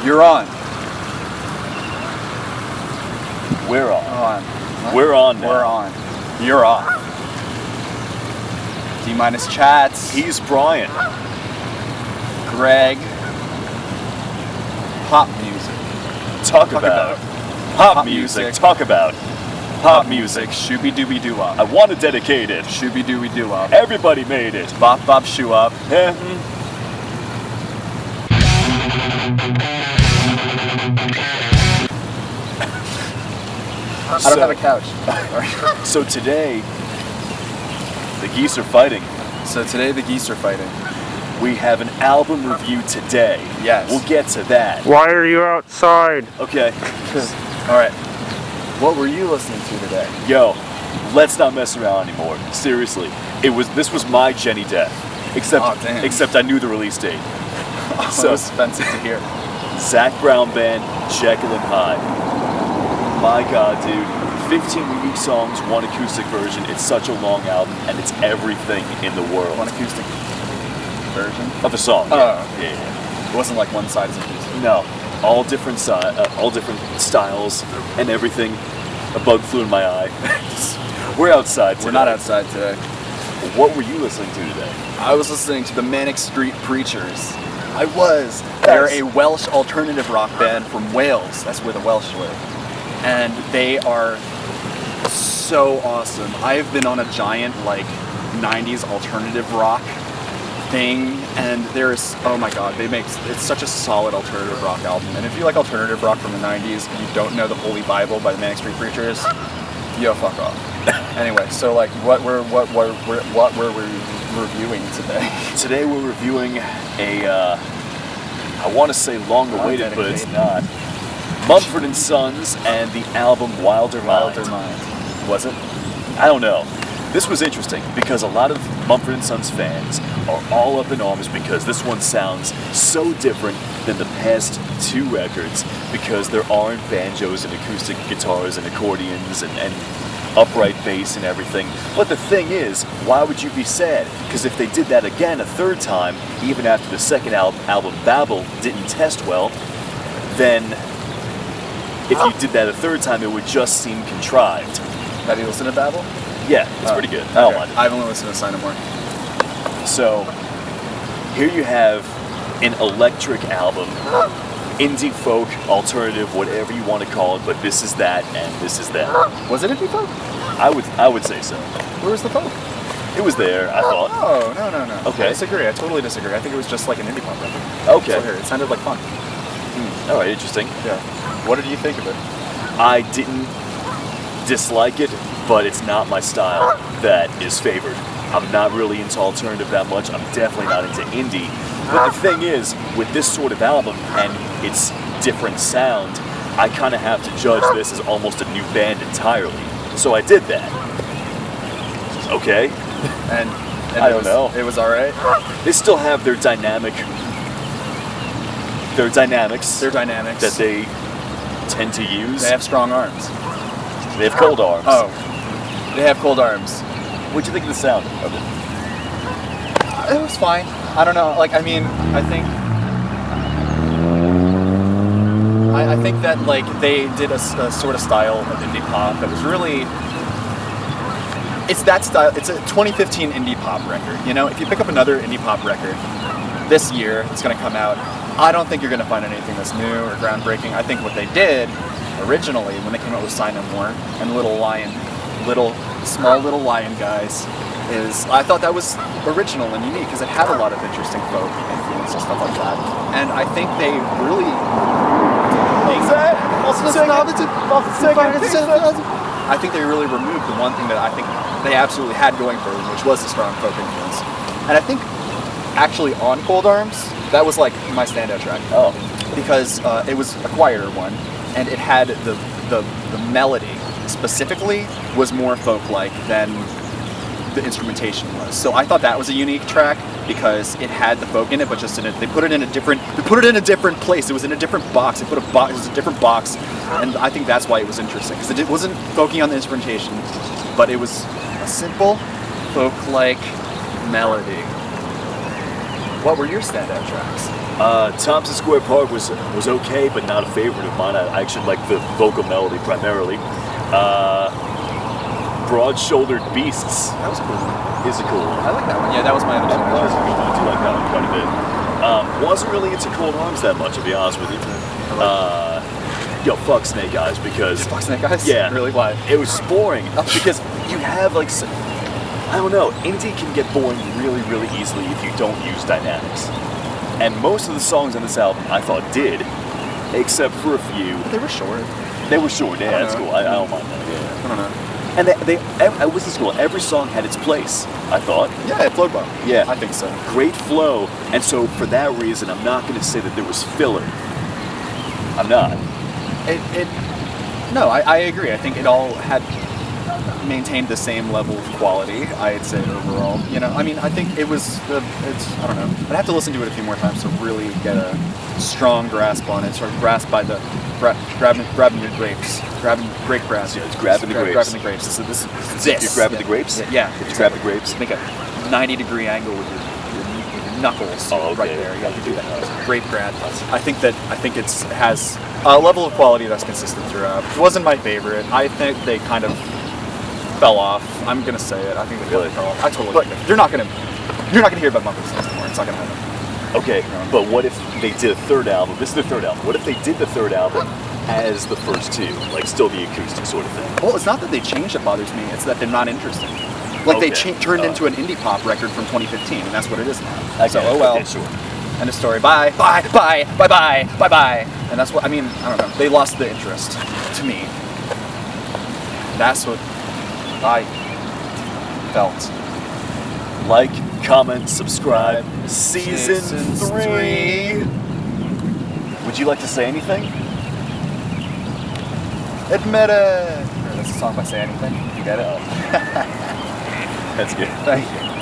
You're on. We're on. On. We're on now. We're on. You're off. D- chats. He's Brian. Greg. Pop music. Talk about pop music. Talk about pop music. Shooby dooby doo I wop. want to dedicate it. Shooby dooby doo wop. Everybody made it. Bop bop shoo up. I don't have a couch. So today, the geese are fighting. So today the geese are fighting. We have an album review today. Yes. We'll get to that. Why are you outside? Okay. All right. What were you listening to today? Yo, let's not mess around anymore. Seriously. This was my Jenny Death. Oh, damn. Except I knew the release date. So it's offensive to hear. Zach Brown Band, Jekyll and Hyde. My God, dude. 15 unique songs, one acoustic version. It's such a long album, and it's everything in the world. One acoustic version Of a song. Oh. Yeah. It wasn't like one side is acoustic. No. All different styles and everything. A bug flew in my eye. We're outside today. We're not outside today. What were you listening to today? I was listening to the Manic Street Preachers. I was. They're a Welsh alternative rock band from Wales. That's where the Welsh live. And they are so awesome. I've been on a giant, like, 90s alternative rock thing, and there's, oh my god, it's such a solid alternative rock album. And if you like alternative rock from the 90s and you don't know the Holy Bible by the Manic Street Preachers, yo, fuck off. Anyway, so like, what were we reviewing today? Today we're reviewing I want to say long-awaited, but it's not. Mumford and Sons and the album Wilder Mind. Was it? I don't know. This was interesting because a lot of Mumford & Sons fans are all up in arms because this one sounds so different than the past two records because there aren't banjos and acoustic guitars and accordions and upright bass and everything. But the thing is, why would you be sad? Because if they did that again a third time, even after the second album Babel didn't test well, then if you did that a third time, it would just seem contrived. Have you listened to Babel? Yeah, it's pretty good. I don't mind it. I've only listened to Sign No More. So, here you have an electric album, indie folk, alternative, whatever you want to call it, but this is that and this is that. Was it indie folk? I would say so. Where was the folk? It was there, I thought. Oh, no. Okay. I disagree. I totally disagree. I think it was just like an indie pop record. Okay. So here, it sounded like fun. All right, interesting. Yeah. What did you think of it? I didn't dislike it, but it's not my style that is favored. I'm not really into alternative that much. I'm definitely not into indie. But the thing is, with this sort of album and its different sound, I kind of have to judge this as almost a new band entirely. So I did that. Okay. And I don't know. It was all right. They still have their dynamics Their dynamics. that they tend to use. They have strong arms. They have cold arms. Oh, they have cold arms. What'd you think of the sound of it? It was fine. I don't know. Like, I mean, I think that like they did a sort of style of indie pop that was really. It's that style. It's a 2015 indie pop record. You know, if you pick up another indie pop record this year, it's going to come out. I don't think you're going to find anything that's new or groundbreaking. I think what they did originally when they came out with Sign No More and small little lion guys is I thought that was original and unique because it had a lot of interesting folk influence and stuff like that. And I think they really I think they really removed the one thing that I think they absolutely had going for them, which was the strong folk influence. And I think actually on Cold Arms, that was like my standout track. Oh. Because it was a quieter one, and it had the melody specifically was more folk-like than the instrumentation was. So I thought that was a unique track because it had the folk in it, but just they put it in a different place. It was in a different box. It was a different box, and I think that's why it was interesting because it wasn't folky on the instrumentation, but it was a simple folk-like melody. What were your standout tracks? Thompson Square Park was okay, but not a favorite of mine. I actually like the vocal melody primarily. Broad-Shouldered Beasts That was a cool one. is a cool one. I like that one. Yeah, that was my other That was a standout. good one. I do like that one quite a bit. Wasn't really into Cold Arms that much, to be honest with you. Fuck Snake Eyes because Fuck Snake Eyes? yeah, Really? Why? it was boring because you have like I don't know, indie can get boring really, really easily if you don't use dynamics. And most of the songs on this album I thought did, except for a few. But they were short. They were short. Yeah, that's know. cool. I don't mind that. Yeah. I don't know. And I was in school. Every song had its place, I thought. Yeah, it flowed well. Yeah. I think so. Great flow. And so for that reason, I'm not going to say that there was filler. I'm not. No, I agree. I think it all had maintained the same level of quality, I'd say, overall. You know, I mean, I think it was, I don't know. I'd have to listen to it a few more times to really get a strong grasp on it, sort of grasp by the, grabbing your grapes, grabbing grape grasp. Yeah, it's grabbing the grapes. Grabbing the grapes. So this. You're grabbing the grapes? Yeah. If you grab the grapes? Make a 90-degree angle with your knuckles right there. You have to do that. Grape grab. I think it has a level of quality that's consistent throughout. It wasn't my favorite. I think they kind of fell off. I'm gonna say it. I think they really fell off. I totally. But you're not gonna hear about Mumford anymore. It's not gonna happen. Okay, but what if they did a third album? This is the third album. What if they did the third album as the first two, like still the acoustic sort of thing? Well, it's not that they changed that bothers me. It's that they're not interesting. Like they turned into an indie pop record from 2015, and that's what it is now. So oh well. Okay, sure. End of story. Bye. Bye. Bye. Bye. Bye. Bye. Bye. And that's what I mean. I don't know. They lost the interest to me. That's what I felt. Like, comment, subscribe. Season 3. Would you like to say anything? Admit it. That's a song by Say Anything. You get it? That's good. Thank you.